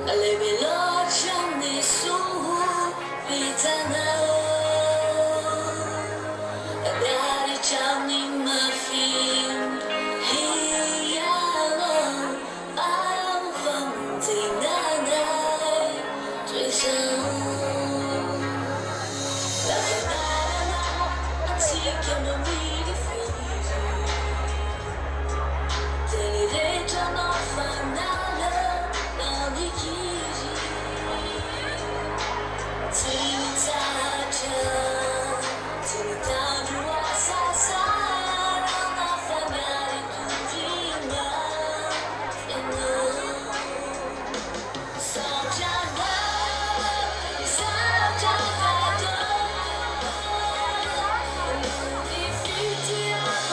alle veloci anni su vita e dare giorni ma fin hiano am phong thì na nay tuổi giàu la banana si che non mi rifiuto te li reggiano fanale non di chiesi ti mi taccia ti mi tanto a sassare a fagare tu prima e non so già vado non rifiuti a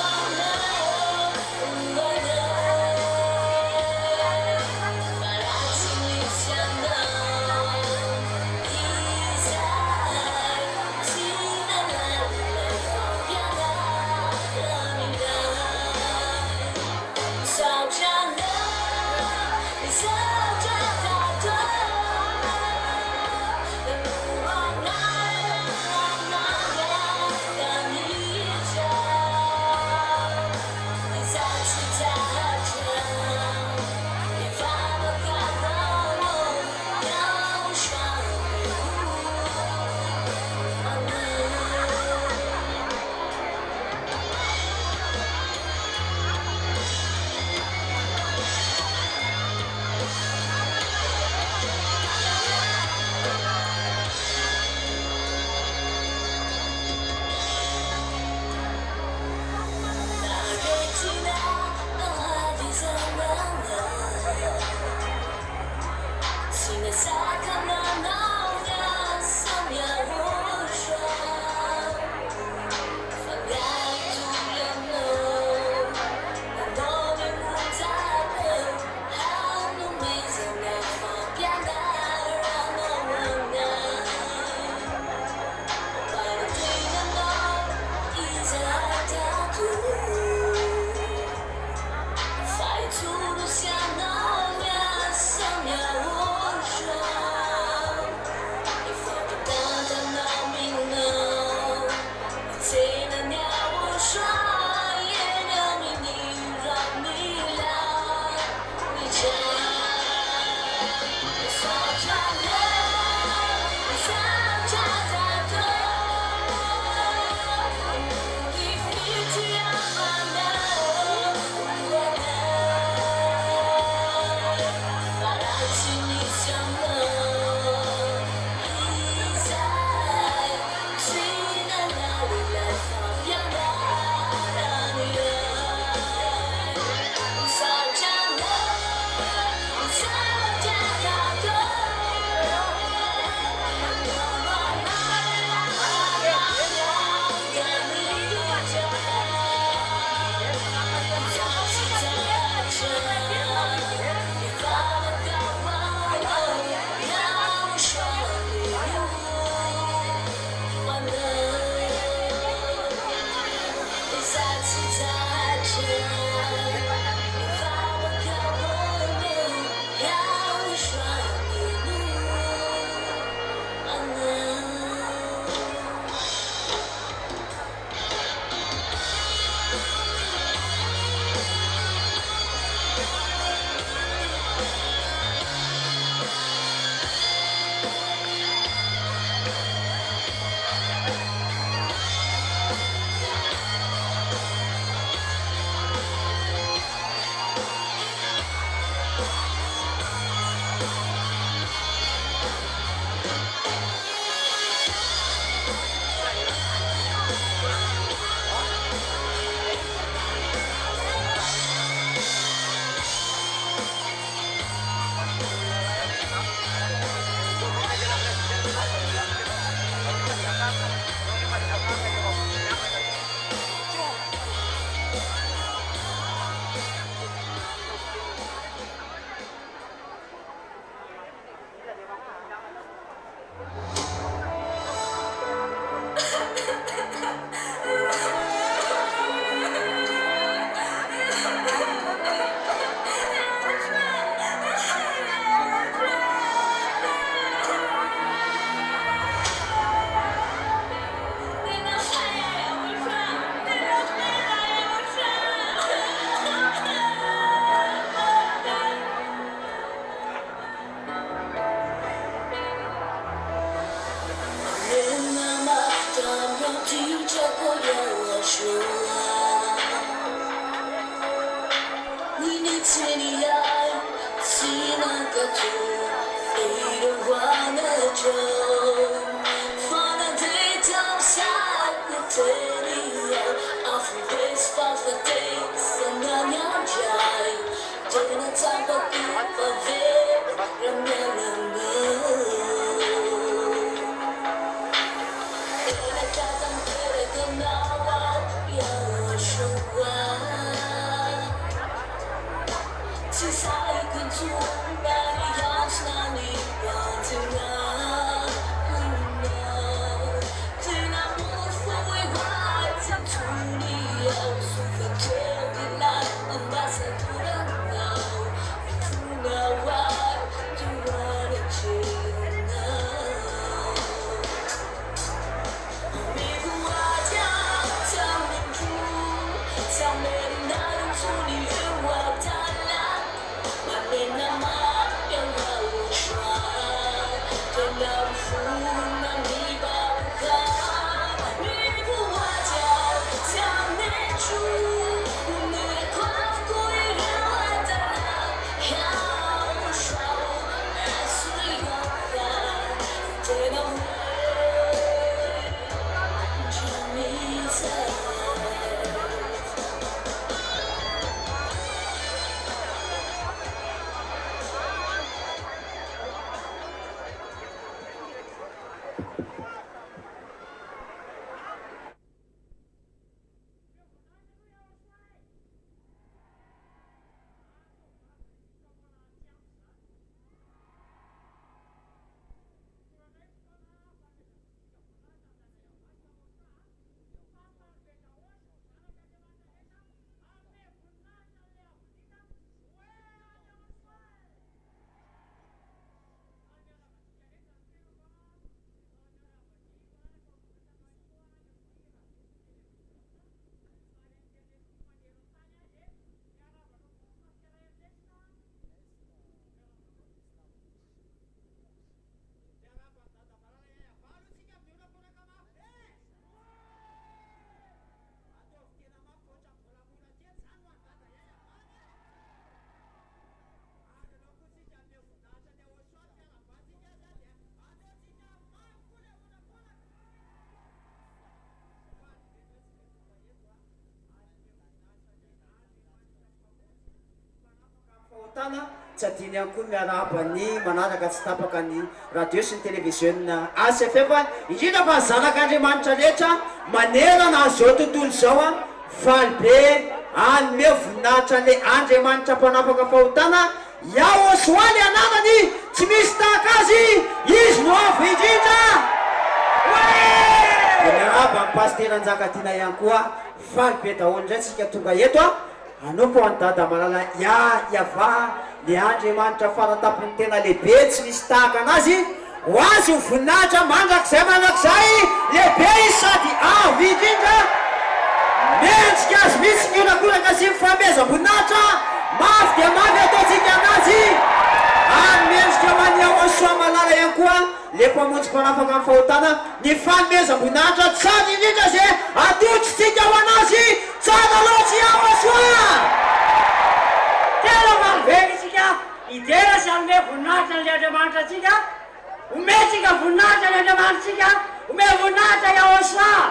你的千里爱，只能够做飞的花的酒，放在对角下的对你要，always for the days and the night，对那长发的发尾，让人冷冷。Tsy adiny ihany koa miarahaba ny manaraka tsy tapaka ny radio sy ny télévision ACF indrindra fa zanak'Andriamanitra rehetra manerana zao tontolo zao a faly be anome voninahitra le Andriamanitra mpanapaka fahotana YAHOSHUAH le anarany tsy misy tahaka azy izy no avo indrindra miarahaba ny pasteur Anjakatiana ihany koa faly be daholo indray tsika tonga eto a anompo any dada malala YAHVAH le Andriamanitra faratapony tena lehibe tsy misy tahaka anazy ho azy voninahitra mandrakizay lehibe izy sady avo indrindra mendrika azy mitsy mionakoraka sy mifamezam-boninahitra mafy dia mafy ataontsika anazy ary mendrika many YAHOSHUAH malala ihany koa le mpamonjy mpanafaka amin'ny fahotana ny fanomezam-boninahitra tsara indrindra zay atolotritsika ho anazy tsara loatra YAHOSHUAH tena malively tsika idera sy anome voninahitra ny Andriamanitra atsika ometsika voninahitra ny Andriamanitra tsika ome voninahitra YAHOSHUAH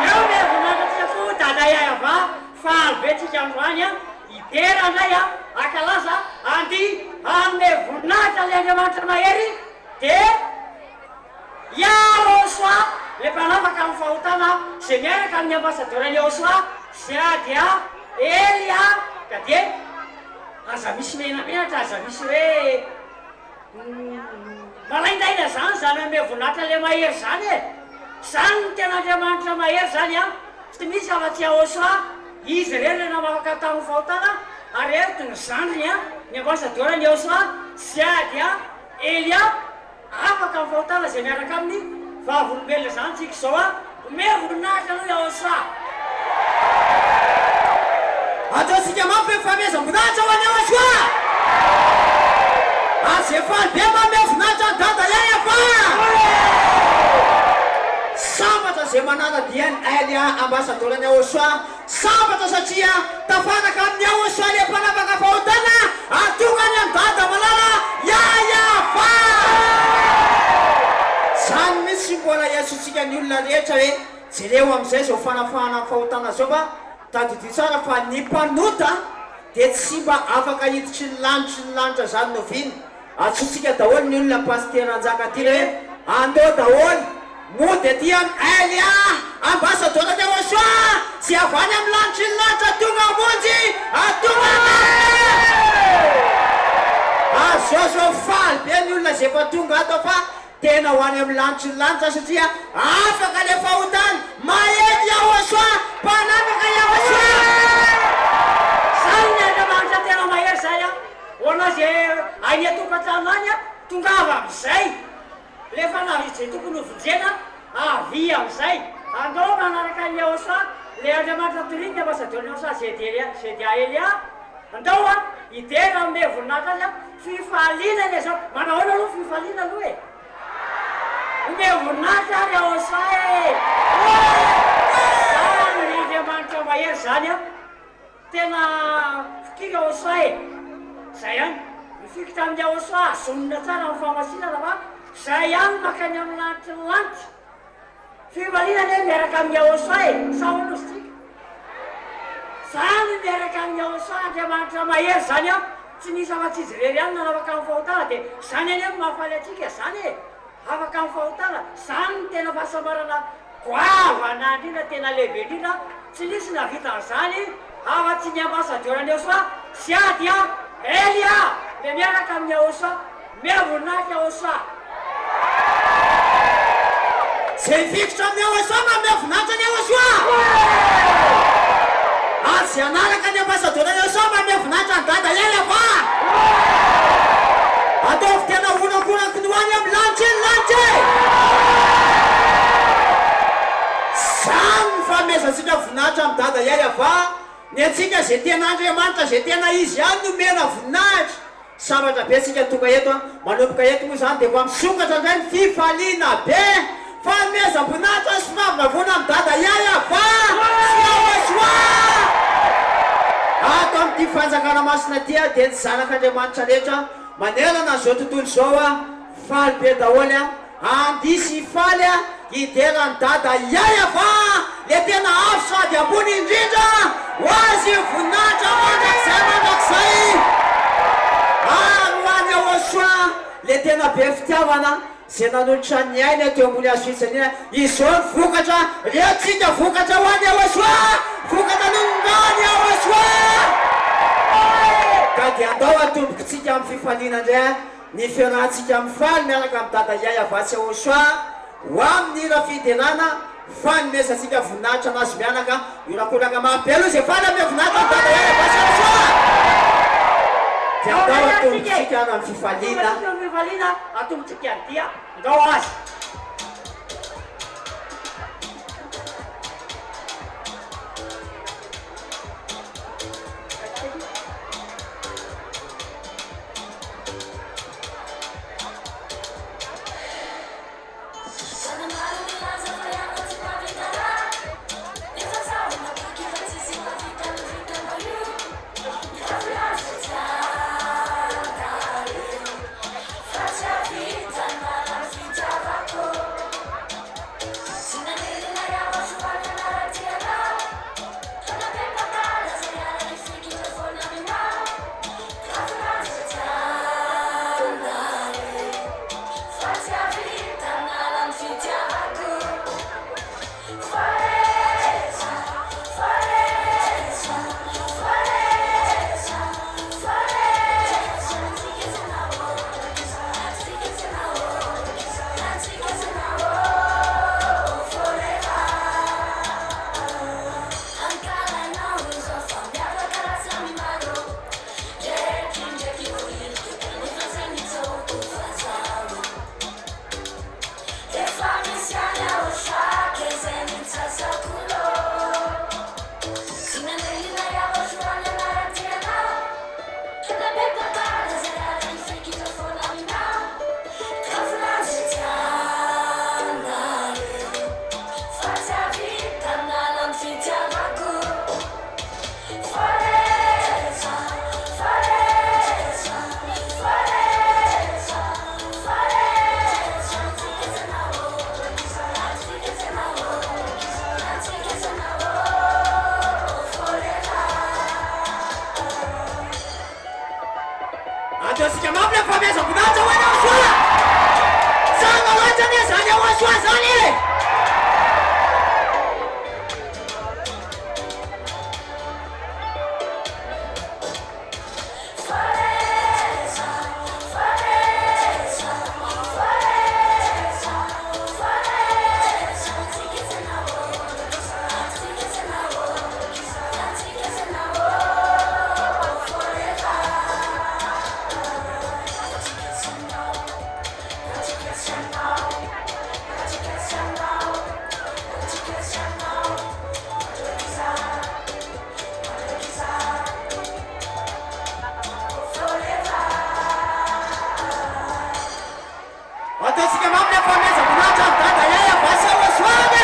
eo ome voninahitra tsika fo dada YAHVAH faly be tsika androany a idera ndray a akalaza andy anome voninahitra ny Andriamanitra mahery de YAHOSHUAH le mpanafaka amin'ny fahotana zay miaraka amin'ny ambassadeur YAHOSHUAH sady a Elia ka de aza misy menamenatra aza misy hoe malaindaina zany zany ame voninahitra le mahery zany e zany ny tena Andriamanitra mahery zany a tsy misy afa-tsy YAHOSHUAH izy reny le namafaka tamin'ny fahotana ary entiny zandriny a ny ambassadeur ny YAHOSHUAH sady a Elia afaka amin'ny fahotana zay miaraka amin'ny vavolombelona zany tsika zao a ome voninahitra aloha YAHOSHUAH ataontsika mafy mifamezam-boninahitra ho an'ny YAHOSHUAH azy efa be manome voninahitra ny dada YAHVAH sambatra zay manana diany Elia ambassadeur-ny YAHOSHUAH sambatra satria tafanaka amin'ny YAHOSHUAH le mpanapaka fahotana atongany amin'ny dada malala YAHVAH zany mitsy mbola iasotsika ny olona rehetra hoe jereo amin'izay zao fanafahana fahotana zao fa tadidio tsara fa ny mpanota dia tsy mba afaka hiditry ny lanitra zany noviny atsotsika daholo ny olona paster anjaka aty re andeo daholo mody aty amin'ny Elia ambassadeur-ny YAHOSHUAH sy avany amin'ny lanitry ny lanitra tonga amonjy atonga azao faly be ny olona zay fa tonga ato fa tena ho any amin'ny lanitry ny lanitra satria afaka le fahotany mahety YAHOSHUAH mpanapaka YAHOSHUAH zany ny Andriamanitra tena mahery zay a hoana zay any atokantrano any a tongava amizay lefa navizay tokony hovonjena avy amizay andao manaraka ny YAHOSHUAH le Andriamanitra toriny ambassadeur-ny YAHOSHUAH zedia Elia andao a idera ame voninahitra azy a fifalinany zao manahoana aloha fifalina aloha e ome voninahitra ary YAHOSHUAH zany ny Andriamanitra mahery zany a tena fikika YAHOSHUAH zay any mifikitra amin'ny YAHOSHUAH zonona tsara amin'ny famasinana fa zay any makany amin'ny lanitry ny lanitra fifalinany hoe miaraka amin'ny YAHOSHUAH sahonositsika zany miaraka amin'ny YAHOSHUAH Andriamanitra mahery zany a tsy nisy afa-tsy izy rery any nanafaka amin'ny fahotana dia zany any amin'ny mahafaly atsika zany e afaka amin'ny fahotana zany ny tena fahasambarana goavana indrindra tena lehibe indrindra tsy nisy navita an'izany afa-tsy ny ambassadeur-ny YAHOSHUAH sy ady a Elia le miaraka amin'ny YAHOSHUAH miavoninahitra YAHOSHUAH zay fikitra amin'ny YAHOSHUAH na miavoninahitra ny YAHOSHUAH azy anaraka ny ambassadeur-ny YAHOSHUAH ma miavoninahitra ny dada YAHVAH ataovy tena vonakonako ny hoany amin'ny lanitra ny lanitra zany famezatsika voninahitra amin'ny dada YAHVAH ny atsika zay tena Andriamanitra zay tena izy any no mena voninahitra sambatra be atsika tonga eto manomboka eto moa zany dia fa misokatra indray ny fifaliana be fa mezam-boninahitra sy finavinavona amin'ny dada YAHVAH sy YAHOSHUAH ato amin'ity fanjakana masina ty a dia ny zanak'Andriamanitra rehetra manerana zao tontolo zao a faly be daholo a andisy faly a hiderany dada YAHVAH le tena afo sady ambony indrindra ho azy voninahitra mandrakizay ary ho any YAHOSHUAH le tena be fitiavana zay nanolotra ny ainy teo ambony azo fitsanina izao ny vokatra reotsika vokatra ho any YAHOSHUAH vokatra nonongany YAHOSHUAH ka dia andao atombokitsika amin'ny fifaliana indray ny fiarahantsika amin'ny faly miaraka amin'ny dada YAHVAH sy YAHOSHUAH ho amin'ny ra fiderana fanomezantsika voninahitra anazy mianaka iorakoraka mahabe aloha zay faly ame voninahitra amin'ny dada YAHVAH sy YAHOSHUAH dia andao atombokitsika any amin'ny fifaliana atombotsika ny dia andao azy Fazia vida na vida. ataontsika mamina fameza voninahitra ho anao soa zana loatra anie zany YAHOSHUAH zany ataontsika mamina fameza voninahitra ny dada YAHVAH sy YAHOSHUAH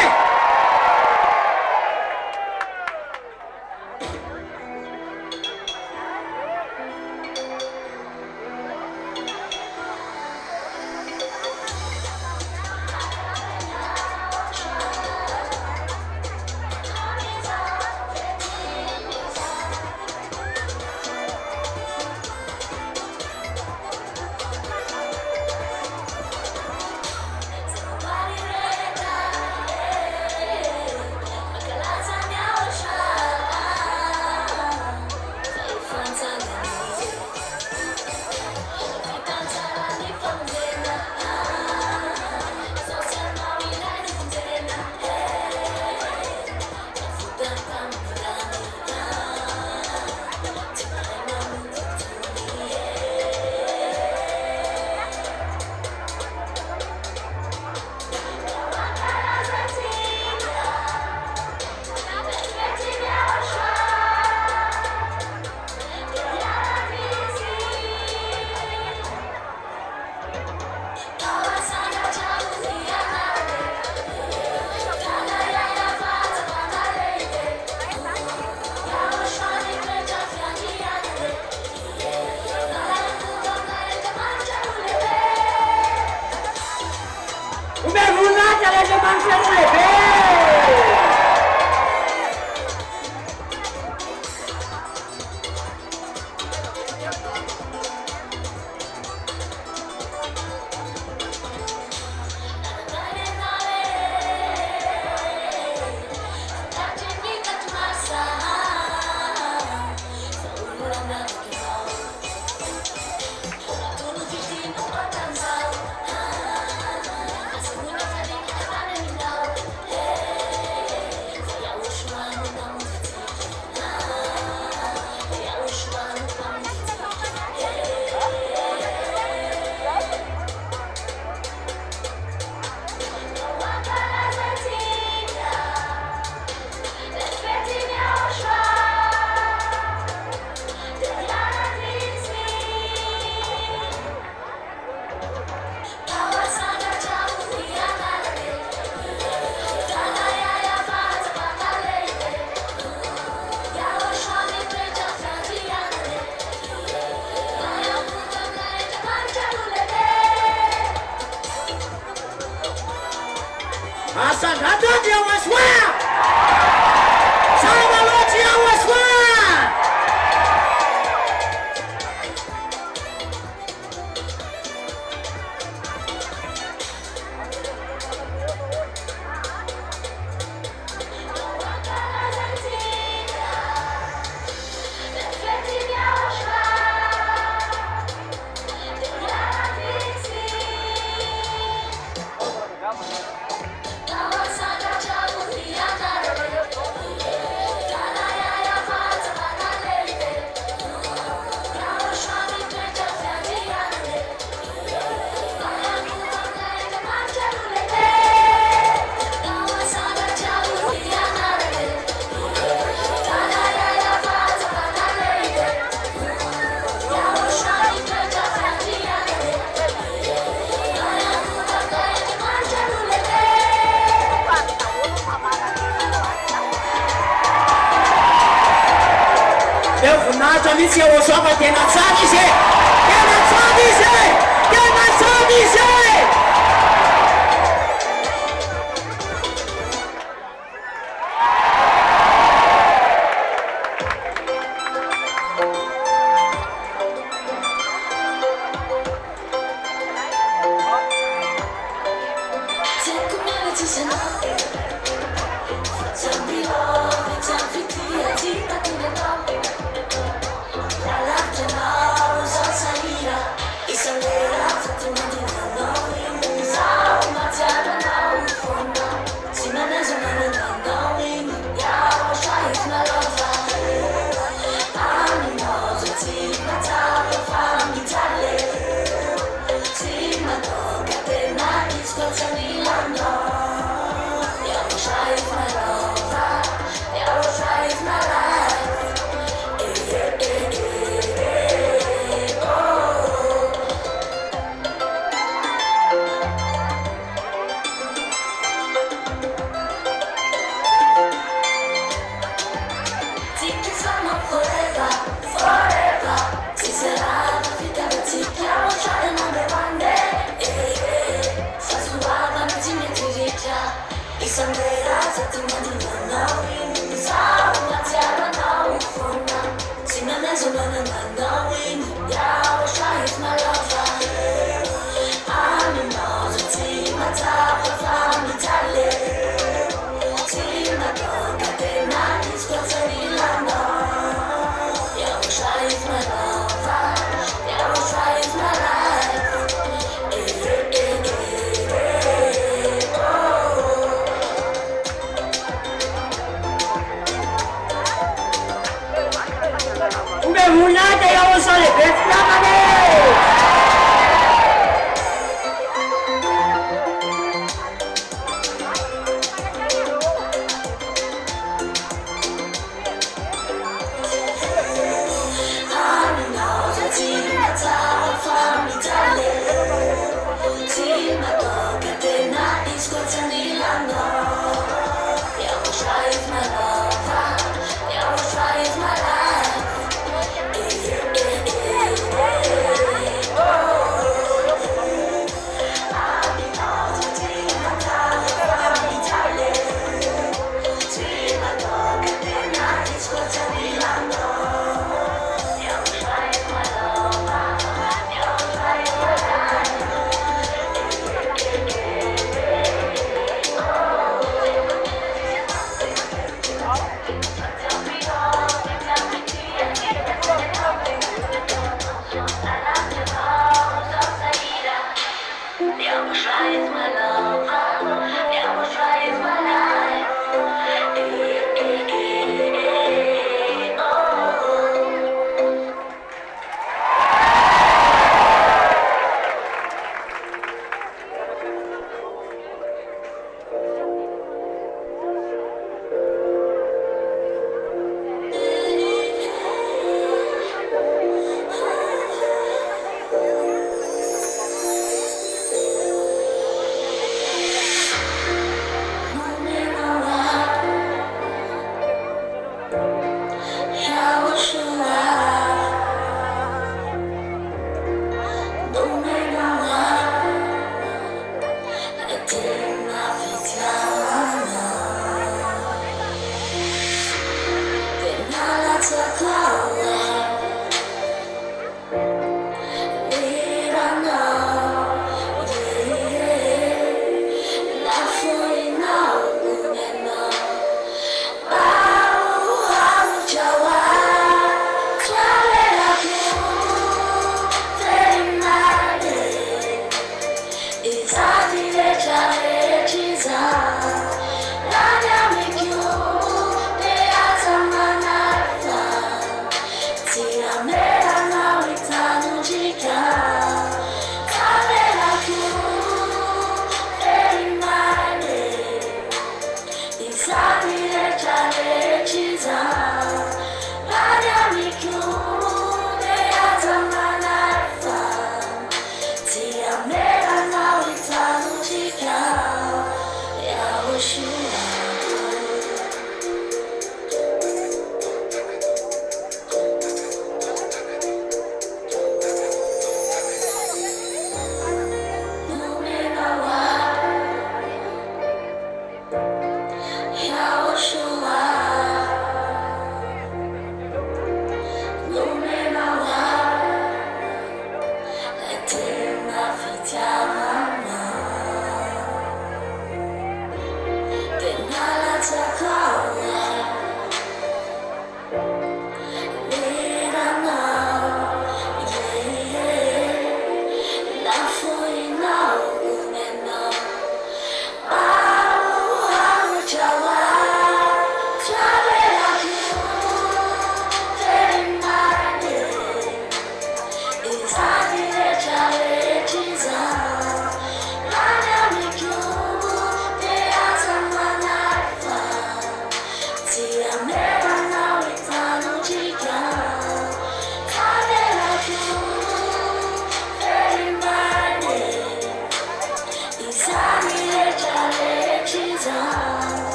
Asandratoky YAHOSHUAH! Sama loatra YAHOSHUAH! Voninahitra mihitsy YAHOSHUAH tena tsara izy tena tsara izy tena tsara izy Umemunate Yahushua lebetkamane.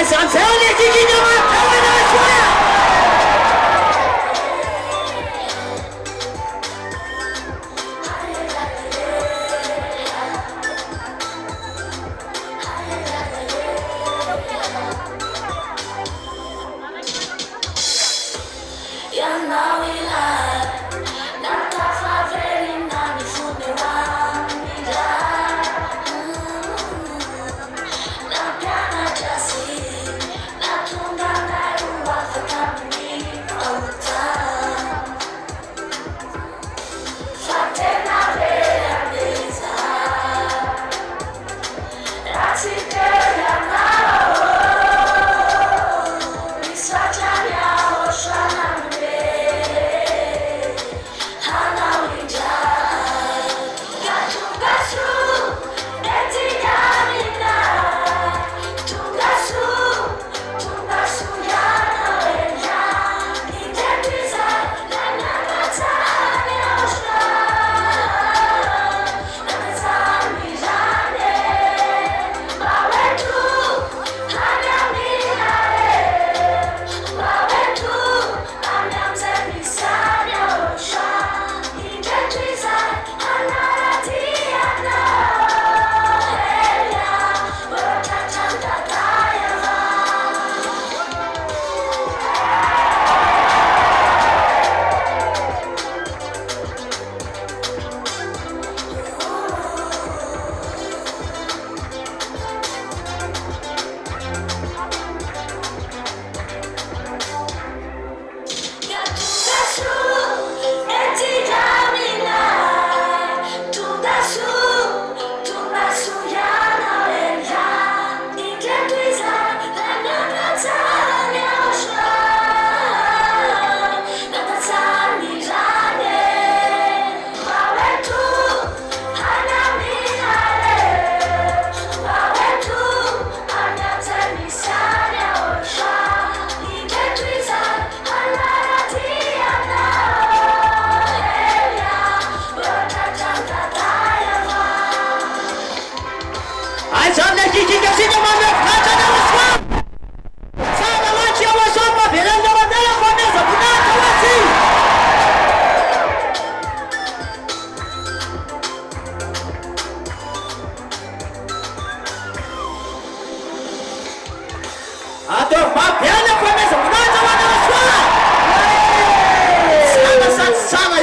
Sanzani Kikidama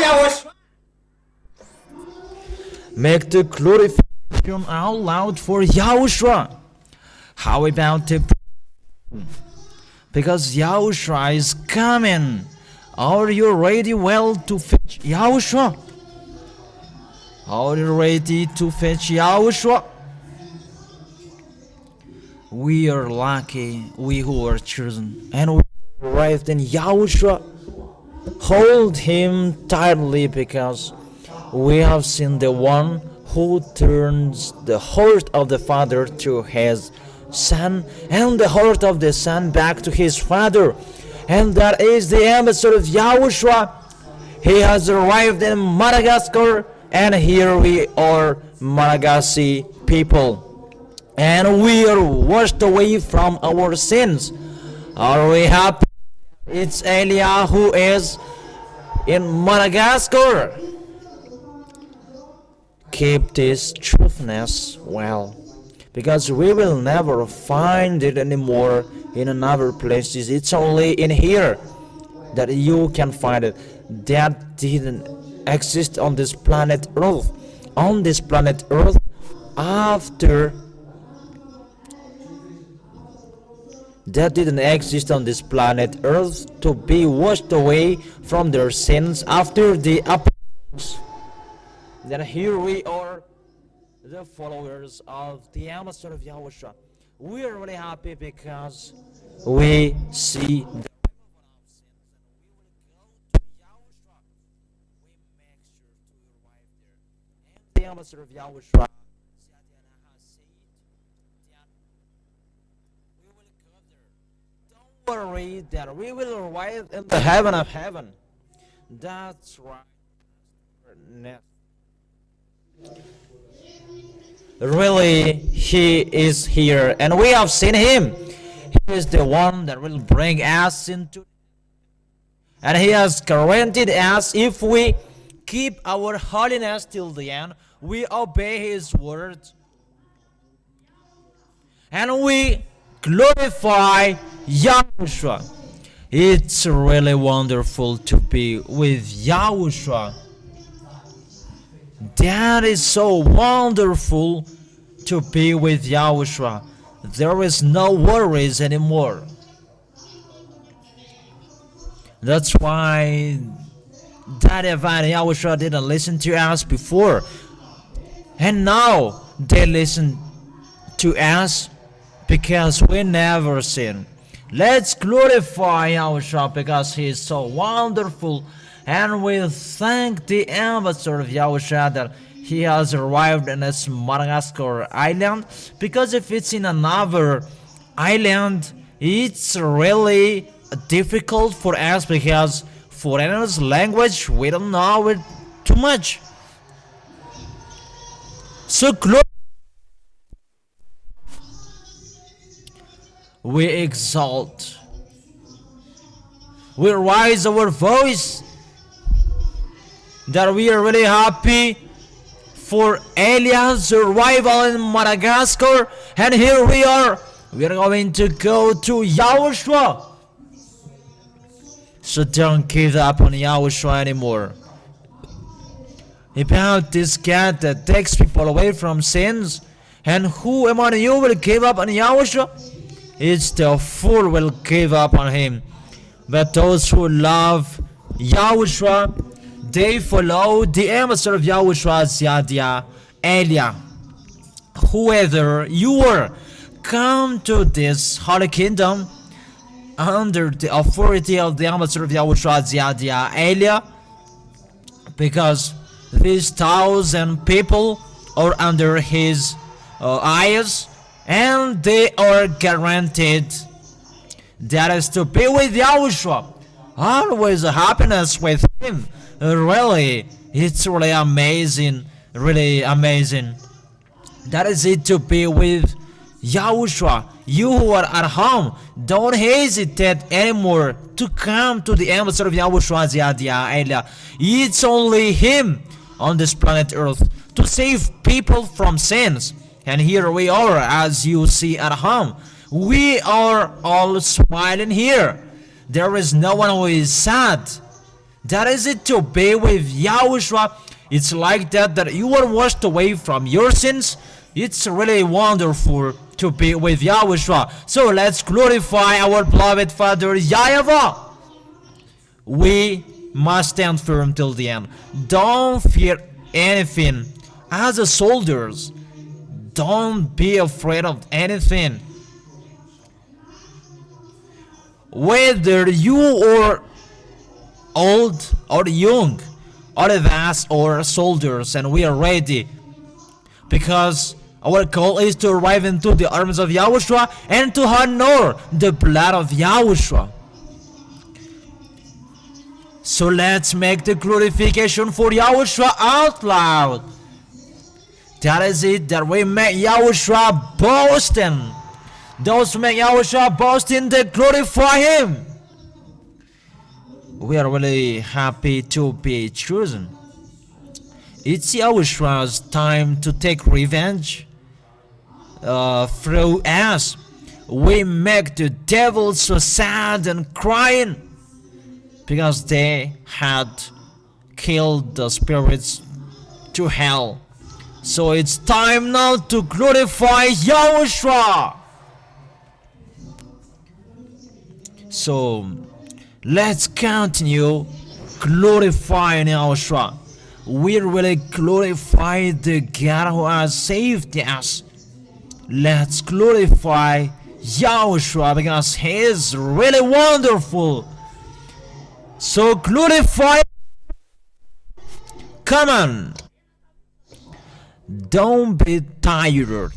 YAHOSHUAH. Make the glorification out loud for YAHOSHUAH. How about the because YAHOSHUAH is coming. Are you ready well to fetch YAHOSHUAH? Are you ready to fetch YAHOSHUAH? We are lucky, we who are chosen, and we arrived in YAHOSHUAH. Hold him tightly because we have seen the one who turns the heart of the Father to his Son and the heart of the Son back to his Father. And that is the ambassador of YAHOSHUAH. He has arrived in Madagascar, and here we are, Malagasy people. And we are washed away from our sins. Are we happy? It's Elia who is in Madagascar. Keep this truthness well, because we will never find it anymore in another places. It's only in here that you can find it. That didn't exist on this planet Earth. On this planet Earth, after that didn't exist on this planet Earth to be washed away from their sins after the apocalypse. Then here we are, the followers of the ambassador of YAHOSHUAH. We are really happy because we see the ambassador of YAHOSHUAH. Don't worry that we will arrive in the heaven of heaven. That's right. Really, he is here, and we have seen him. He is the one that will bring us into, and He has guaranteed us if we keep our holiness till the end, we obey His word, and we glorify Yahushua. It's really wonderful to be with Yahushua. That is so wonderful to be with Yahushua. There is no worries anymore. That's why Daddy and Yahushua didn't listen to us before. And now they listen to us because we never sin. Let's glorify Yahushua because He is so wonderful. And we thank the ambassador of Yahushua that he has arrived in this Madagascar island. Because if it's in another island, it's really difficult for us because foreigners' language, we don't know it too much. So we exalt, we raise our voice, that we are really happy for Elias' arrival in Madagascar, and here we are going to go to Yahushua. So don't give up on Yahushua anymore. About this cat that takes people away from sins, and who among you will give up on Yahushua? It's the fool will give up on him. But those who love Yahushua, they follow the ambassador of Yahushua, Ziadia, Elia. Whoever you are, come to this holy kingdom under the authority of the ambassador of Yahushua, Ziadia, Elia, because these 1,000 people are under his eyes, and they are guaranteed that is to be with Yahushua. Always happiness with him. Really, it's really amazing. Really amazing. That is it, to be with Yahushua. You who are at home, don't hesitate anymore to come to the ambassador of Yahushua, Ziadia, Elia. It's only him on this planet Earth to save people from sins. And here we are, as you see at home. We are all smiling here. There is no one who is sad. That is it, to be with Yahushua. It's like that you are washed away from your sins. It's really wonderful to be with Yahushua. So let's glorify our beloved Father YAHVAH. We must stand firm till the end. Don't fear anything. As a soldiers, don't be afraid of anything. Whether you are old or young, all of us are soldiers, and we are ready, because our goal is to arrive into the arms of Yahushua and to honor the blood of Yahushua. So let's make the glorification for Yahushua out loud. That is it, that we make Yahushua boasting. Those who make Yahushua boasting, they glorify Him. We are really happy to be chosen. It's Yahushua's time to take revenge through us. We make the devil so sad and crying because they had killed the spirits to hell. So it's time now to glorify Yahushua. So let's continue glorifying Yahushua. We really glorify the God who has saved us. Let's glorify Yahushua because He is really wonderful. So glorify. Come on. Don't be tired.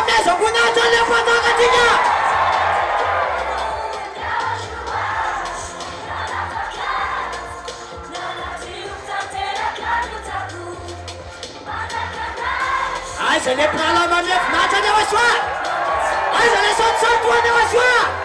meza kunacho lepo katika Aise le prala mamef nacha de waswa Aise le sot kwa de waswa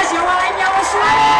Deuxième ligne, YAHVAH.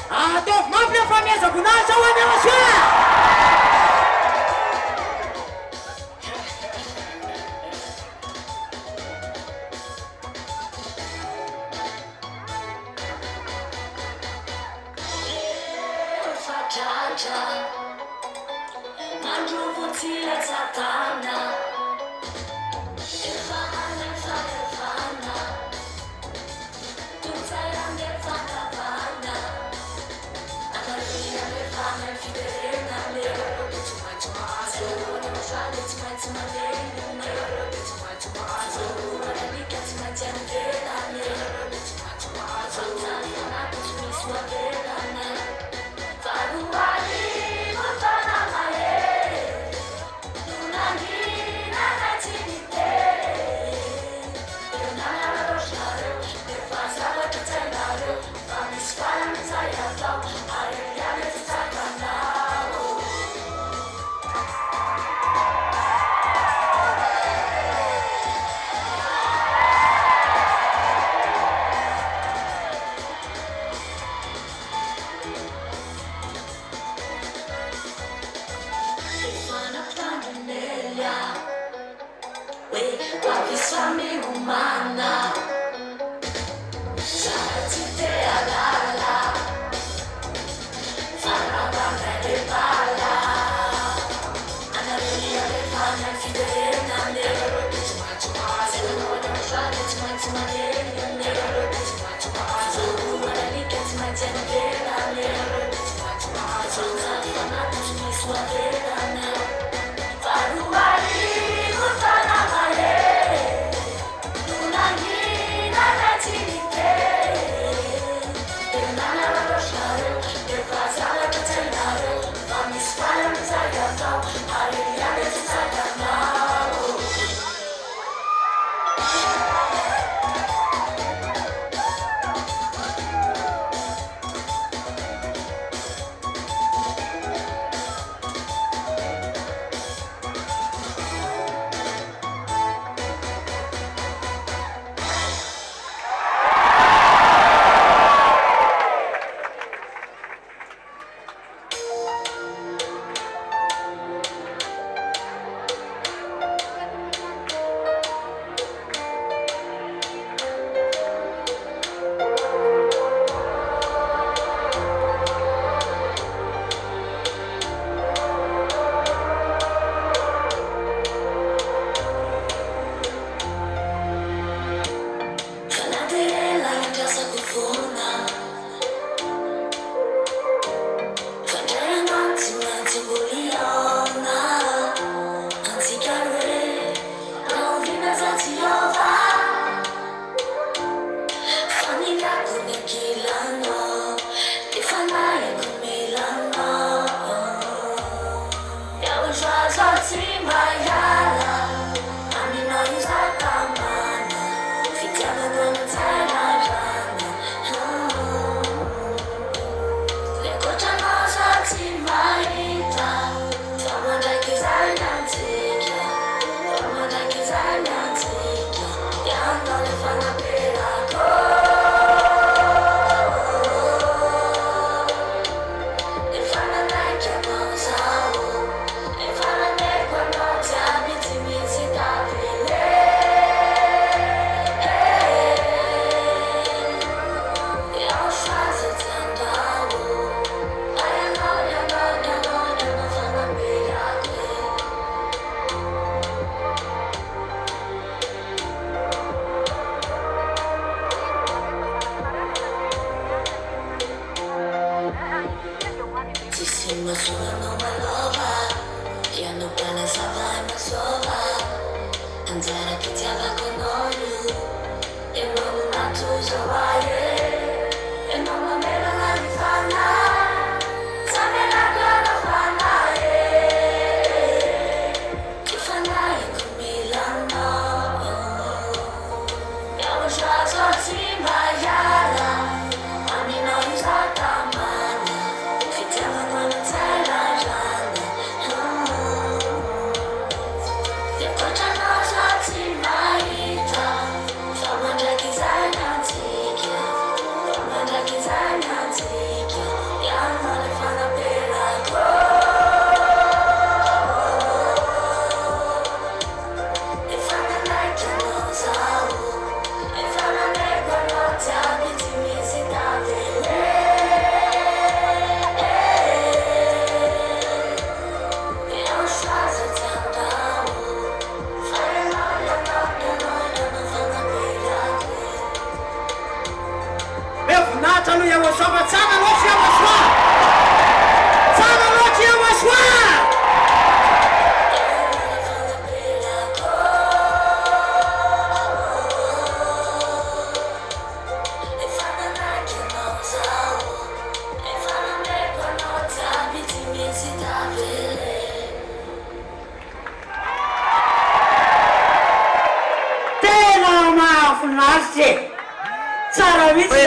Ataovy mafy fameza voninahitra ho an'ny YAHVAH.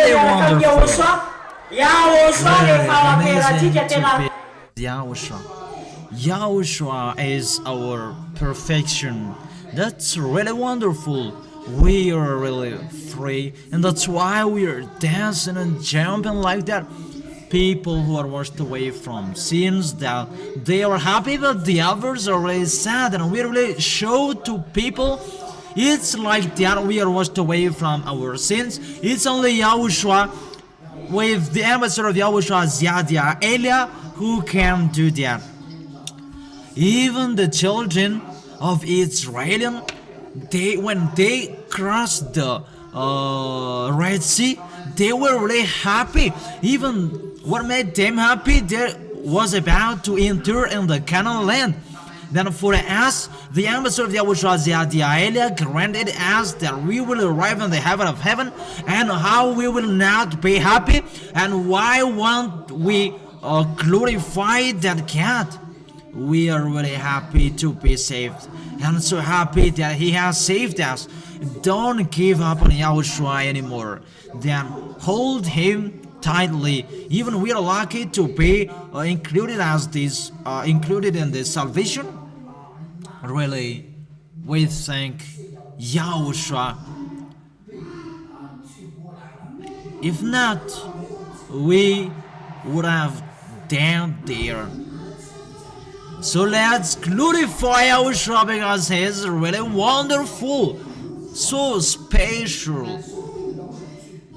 Really wonderful. Amazing to be Yahushua. Yahushua is our perfection. That's really wonderful. We are really free, and that's why we are dancing and jumping like that. People who are washed away from sins, that they are happy, but the others are really sad, and we really show to people it's like that we are washed away from our sins. It's only Yahushua with the ambassador of Yahushua, Elia, who can do that. Even the children of Israel, when they crossed the Red Sea, they were really happy. Even what made them happy, they was about to enter in the Canaan land. Then for us, the ambassador of Yahushua, Elia, granted us that we will arrive in the heaven of heaven, and how we will not be happy, and why won't we glorify that God? We are really happy to be saved, and so happy that He has saved us. Don't give up on Yahushua anymore. Then hold Him tightly. Even we are lucky to be included in this salvation. Really, we thank Yahushua. If not, we would have died there. So let's glorify Yahushua because He is really wonderful, so special.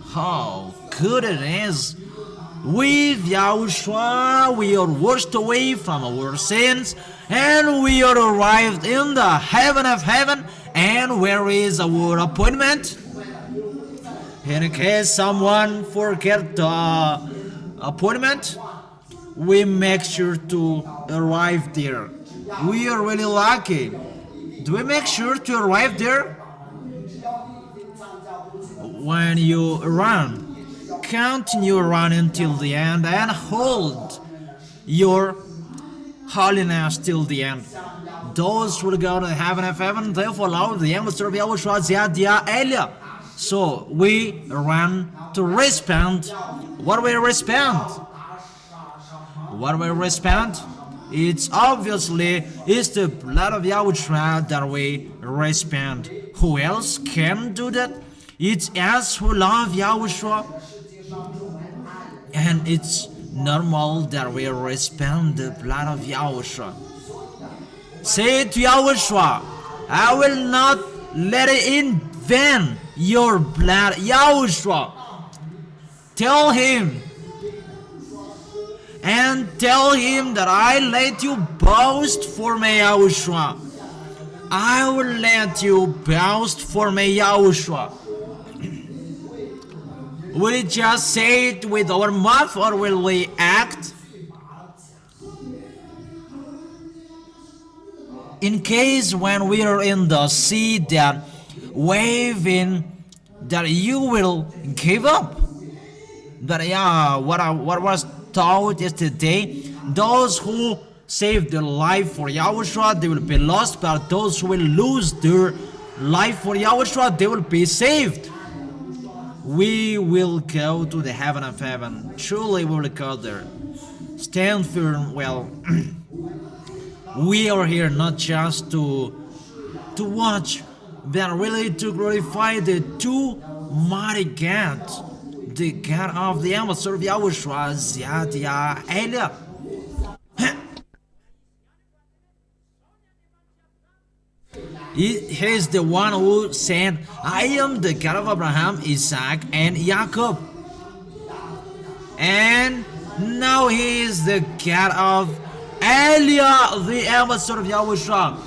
How good it is. With Yahushua, we are washed away from our sins, and we are arrived in the heaven of heaven. And where is our appointment? In case someone forget the appointment, we make sure to arrive there. We are really lucky. Do we make sure to arrive there? When you run, continue run until the end and hold your holiness till the end. Those who will go to heaven of heaven, they follow the ambassador of Yahushua, Ziadia Elia. So we run to respond. What we respond? What we respond? It's obviously it's the blood of Yahushua that we respond. Who else can do that? It's us who love Yahushua. And it's normal that we respond the blood of Yahushua. Say to Yahushua, I will not let it in vain your blood. Yahushua, tell him. And tell him that I let you boast for me, Yahushua. I will let you boast for me, Yahushua. Will we just say it with our mouth or will we act? In case when we are in the sea that waving, that you will give up. That what was taught yesterday, those who save their life for Yahushua, they will be lost, but those who will lose their life for Yahushua, they will be saved. We will go to the heaven of heaven. Truly we will go there. Stand firm. Well, we are here not just to watch, but really to glorify the two mighty God, the God of the ambassador of Yahushua, Ziadia Elia. He is the one who said, I am the God of Abraham, Isaac, and Jacob. And now he is the God of Elia, the ambassador of Yahushua.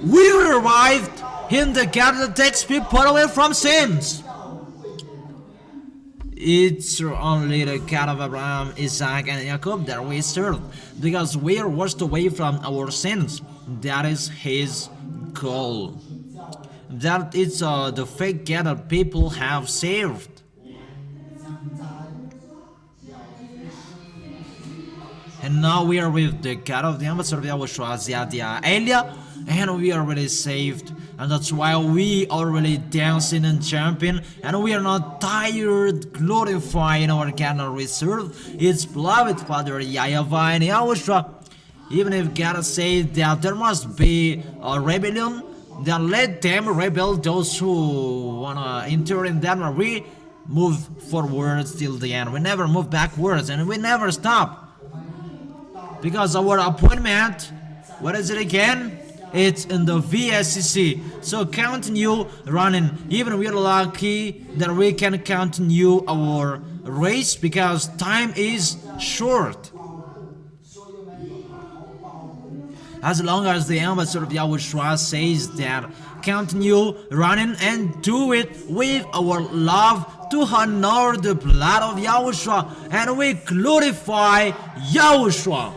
We arrived in the God that takes people away from sins. It's only the God of Abraham, Isaac, and Jacob that we serve, because we are washed away from our sins. That is his goal. That is the fake God that people have served. And now we are with the God of the ambassador of Yahushua, Ziadia Elia, and we are really saved. And that's why we are really dancing and jumping, and we are not tired glorifying our God and reserve its beloved Father YAHVAH and Yahushua. Even if God says that there must be a rebellion, then let them rebel, those who wanna enter in that, and we move forwards till the end. We never move backwards, and we never stop. Because our appointment, what is it again? It's in the VSCC. So continue running. Even we are lucky that we can continue our race because time is short. As long as the ambassador of Yahushua says that, continue running and do it with our love to honor the blood of Yahushua, and we glorify Yahushua.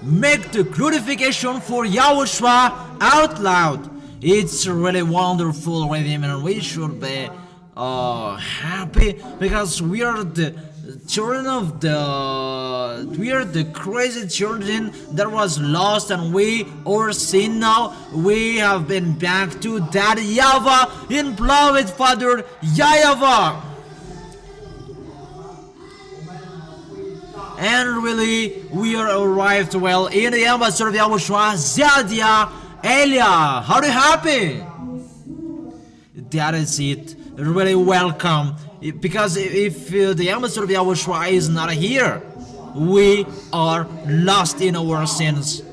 Make the glorification for Yahushua out loud. It's really wonderful with him, and we should be happy because we are the children of we are the crazy children that was lost, and we are sin now. We have been back to that YAHVAH in beloved Father YAHVAH. And really, we are arrived well in the ambassador of Yahushua, Ziadia Elia. Are you happy? That is it. Really welcome. Because if the ambassador of Yahushua is not here, we are lost in our sins.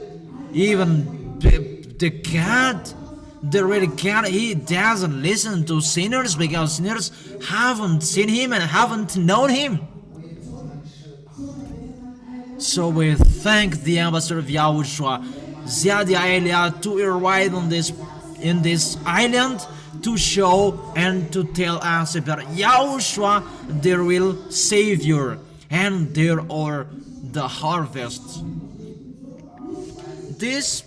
Even the God, the real God, he doesn't listen to sinners because sinners haven't seen him and haven't known him. So we thank the ambassador of Yahushua, Ziadia Elia, to arrive in this island to show and to tell us about Yahushua, the real Savior, and there are the harvests. This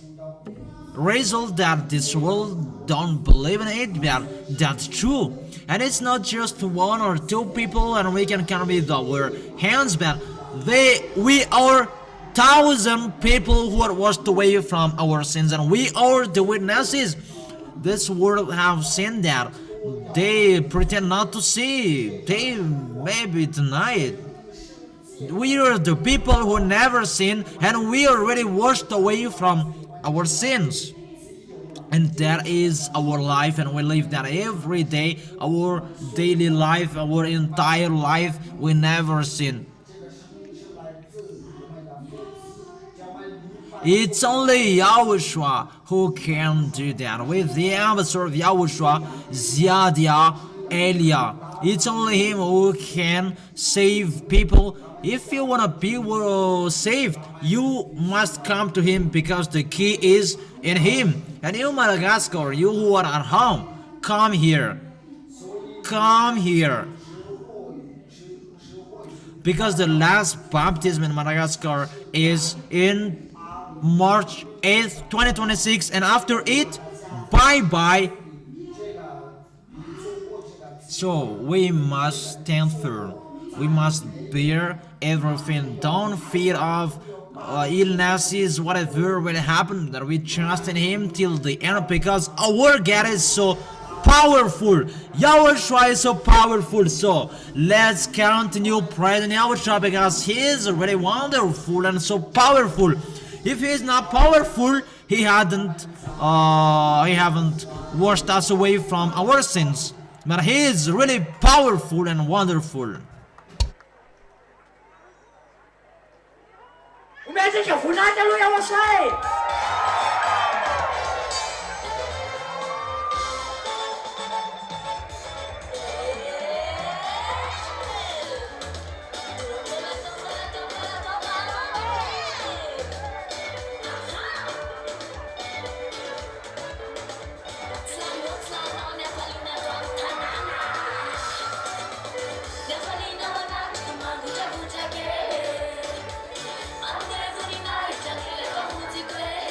result that this world don't believe in it, but that's true. And it's not just one or two people and we can count with our hands, but we are 1,000 people who are washed away from our sins, and we are the witnesses. This world have seen that. They pretend not to see. They maybe deny it. We are the people who never sin, and we are already washed away from our sins. And that is our life, and we live that every day. Our daily life, our entire life, we never sin. It's only Yahushua who can do that. With the ambassador of Yahushua, Ziadia Elia. It's only him who can save people. If you want to be saved, you must come to him, because the key is in him. And you, Madagascar, you who are at home, come here. Come here. Because the last baptism in Madagascar is in March 8th, 2026, and after it, bye-bye. So we must stand firm. We must bear everything. Don't fear of illnesses, whatever will happen, that we trust in him till the end, because our God is so powerful. Yahushua is so powerful. So let's continue praising Yahushua, because he is really wonderful and so powerful. If he is not powerful, he haven't washed us away from our sins. But he is really powerful and wonderful. Umesika funata lo Yahushua. Thank you.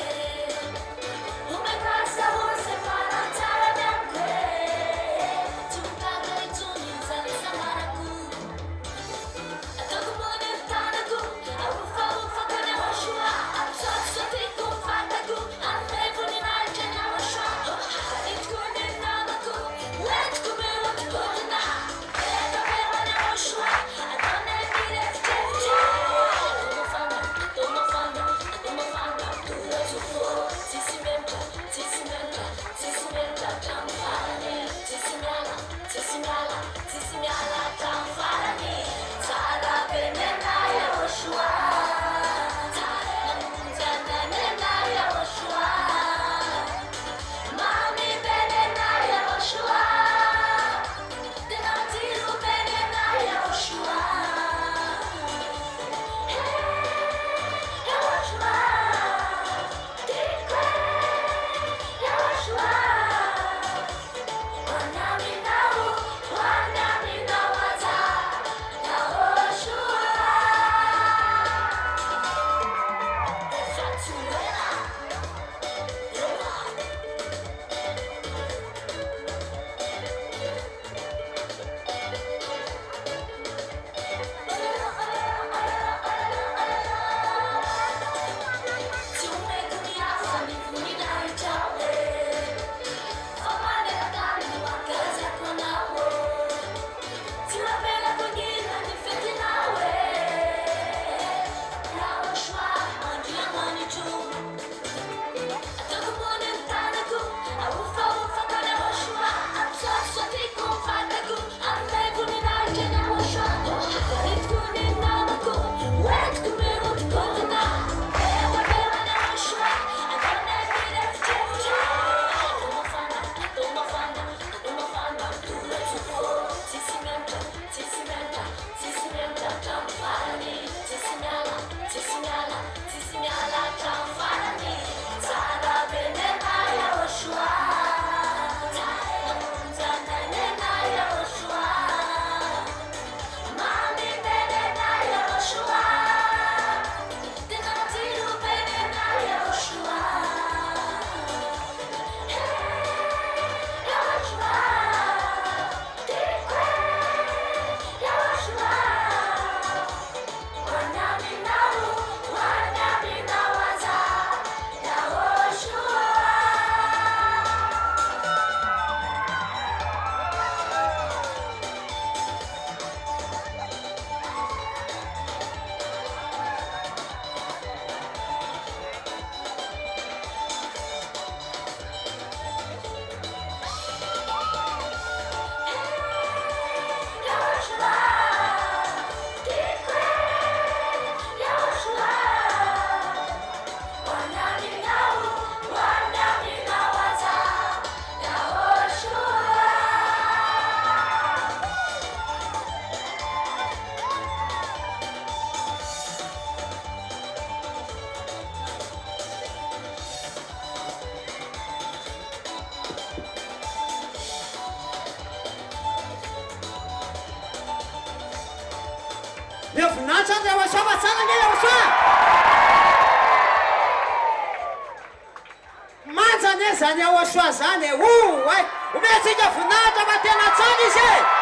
voninahitra andry Yahoshua fa tsara nge Yahoshua manjany e zany Yahoshua zany e ay omentsika voninahitra fa tena tsara izy e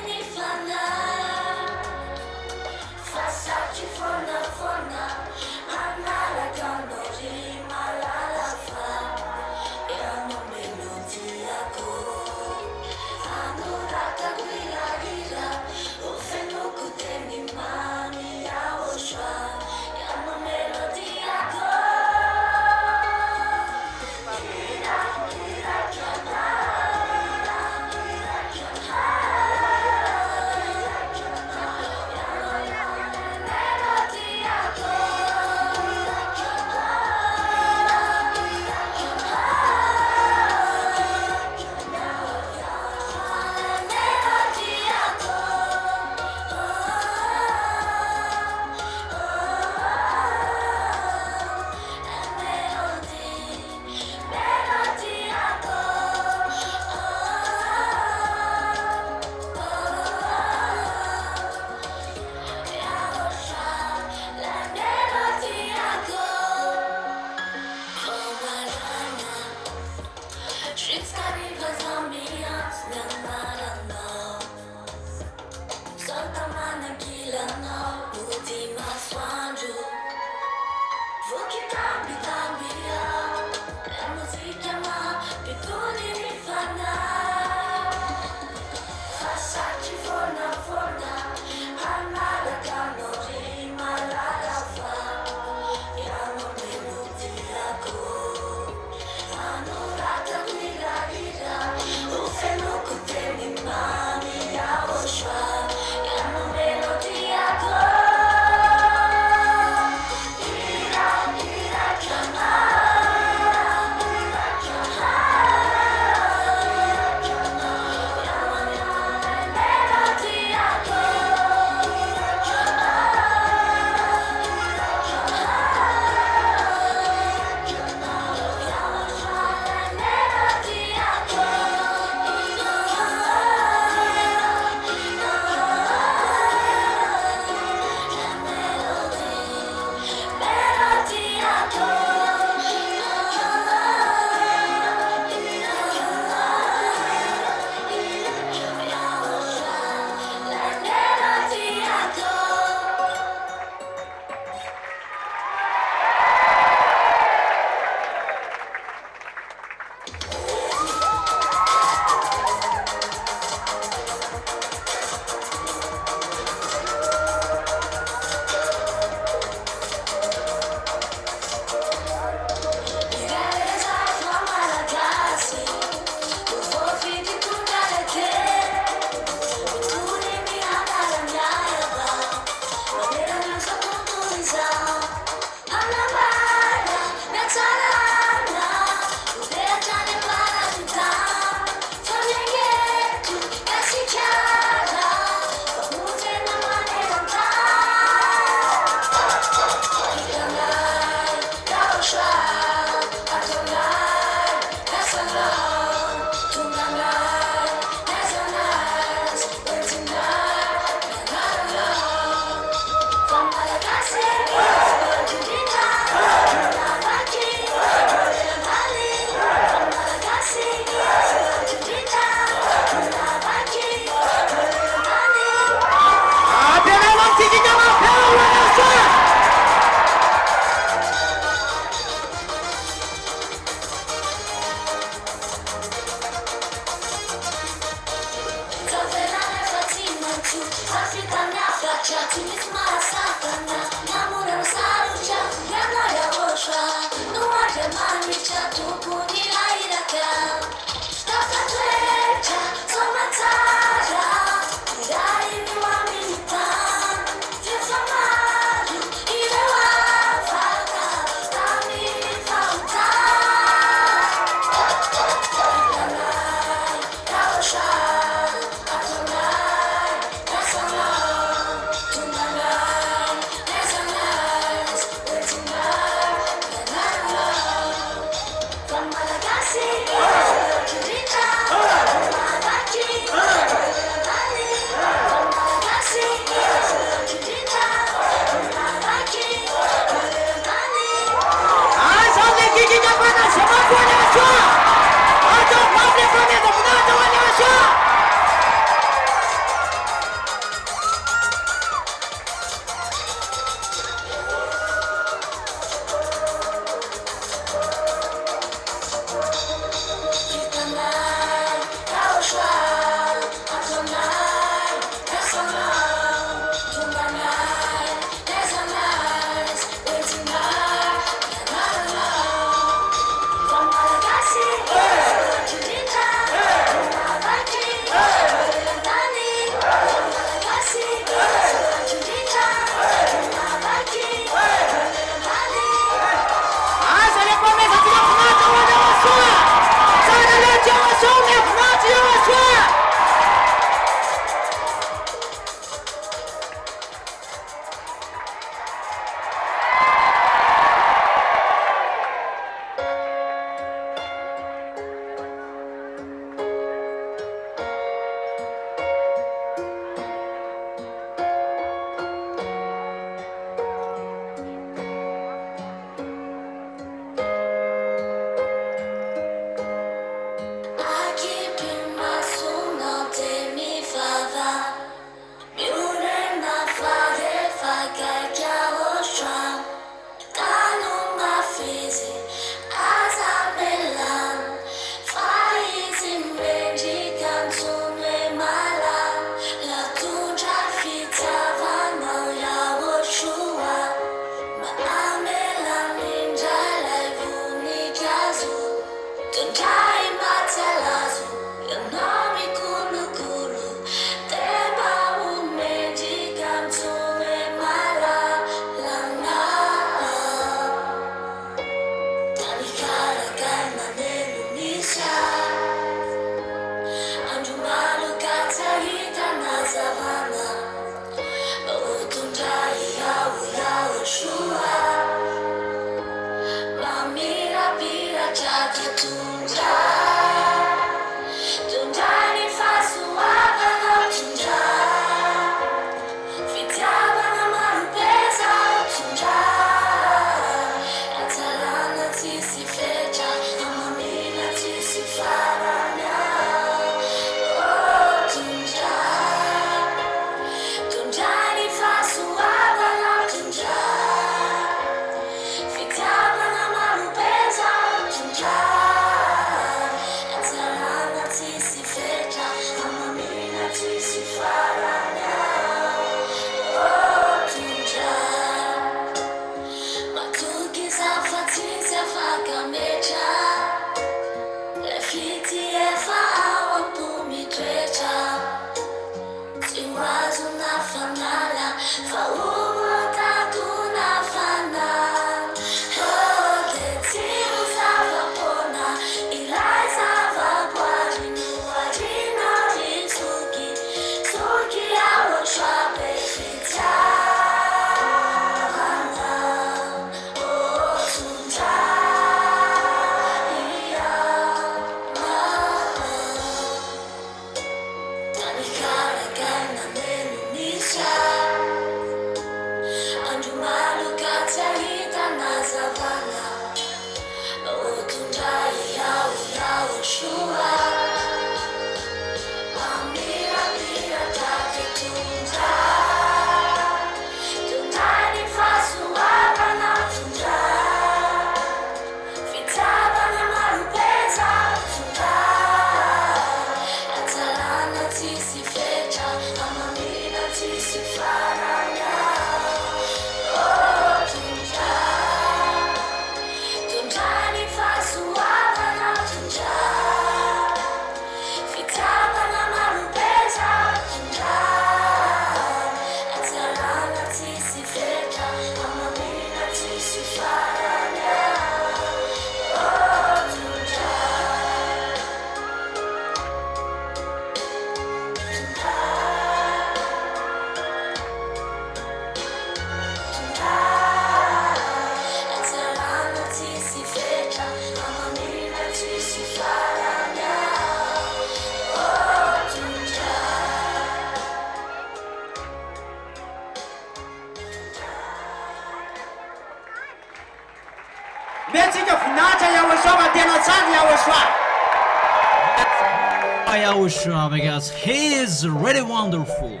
Yahushua because He is really wonderful.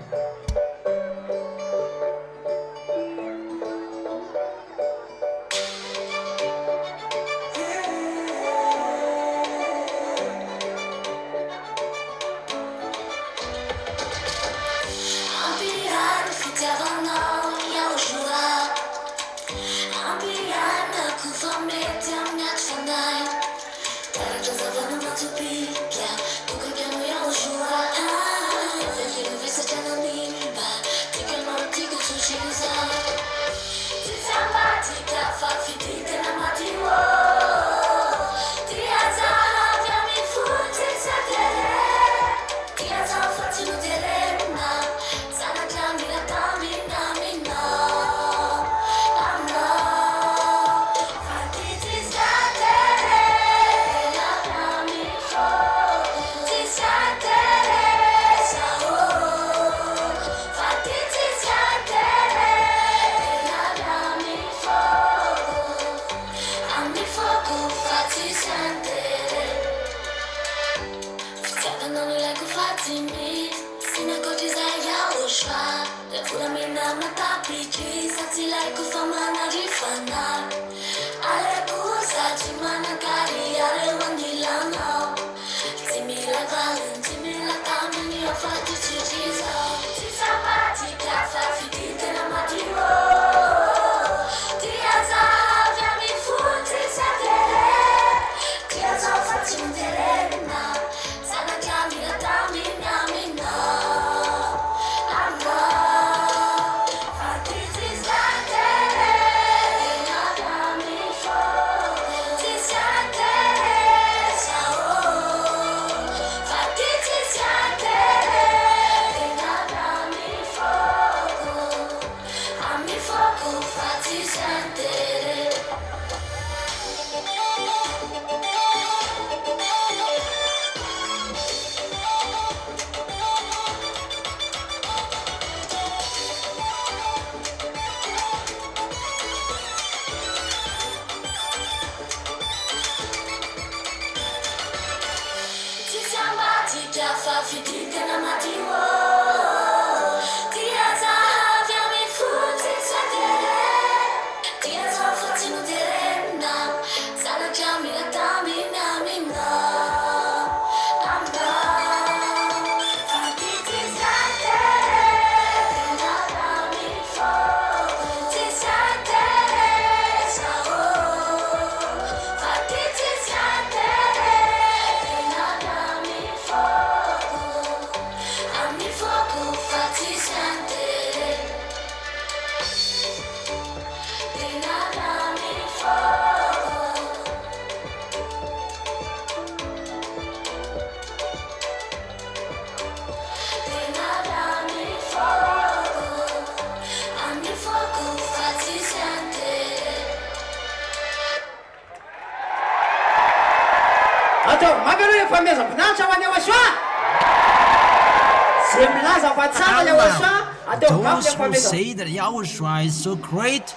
Those who say that Yahushua is so great,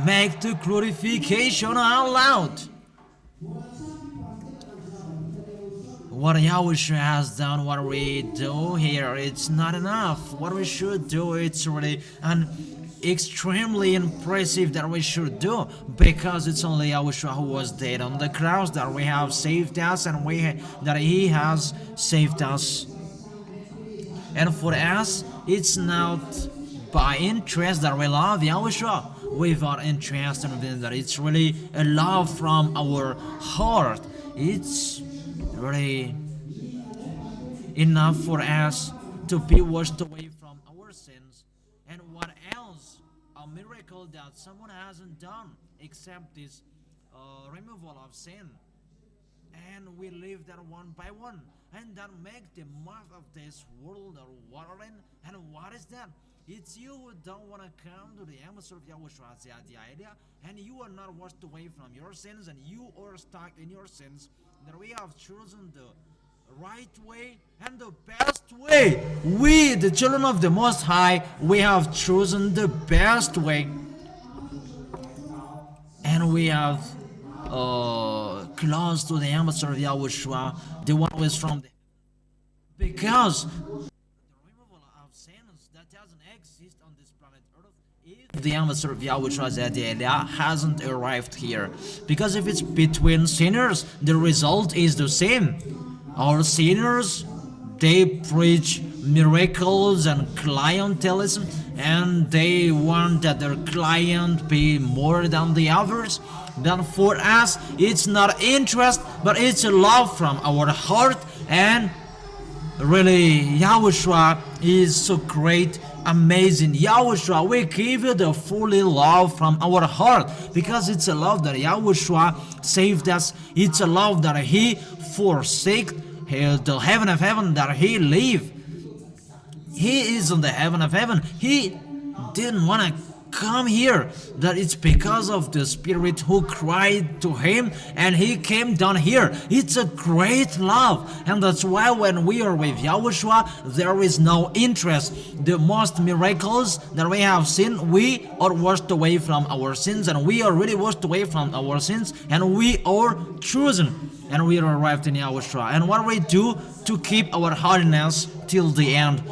make the glorification out loud. What Yahushua has done, what we do here, it's not enough. What we should do, it's really extremely impressive that we should do, because it's only Yahushua who was dead on the cross that we have saved us, and that He has saved us. And for us, it's not by interest that we love Yahushua. Without interest, and that it's really a love from our heart. It's really enough for us to be washed away from our sins. And what else? A miracle that someone hasn't done except this removal of sin. And we live that one by one, and that make the mark of this world or watering. And what is that? It's you who don't want to come to the atmosphere of Yahushua, the idea, and you are not washed away from your sins, and you are stuck in your sins. That we have chosen the right way and the best way. We, the children of the Most High, we have chosen the best way, and we have close to the atmosphere of Yahushua, the one who is from the Because the removal of sins that doesn't exist on this planet Earth, if the ambassador of Yahushua Zadiah hasn't arrived here. Because if it's between sinners, the result is the same. Our sinners, they preach miracles and clientelism, and they want that their client be more than the others. But for us, it's not interest, but it's a love from our heart. And really, Yahushua is so great, amazing. Yahushua, we give you the fully love from our heart, because it's a love that Yahushua saved us. It's a love that He forsake the heaven of heaven that He lived. He is in the heaven of heaven. He didn't want to come here. That it's because of the Spirit who cried to Him, and He came down here. It's a great love, and that's why when we are with Yahushua, there is no interest. The most miracles that we have seen, we are washed away from our sins, and we are really washed away from our sins, and we are chosen, and we are arrived in Yahushua. And what we do to keep our holiness till the end,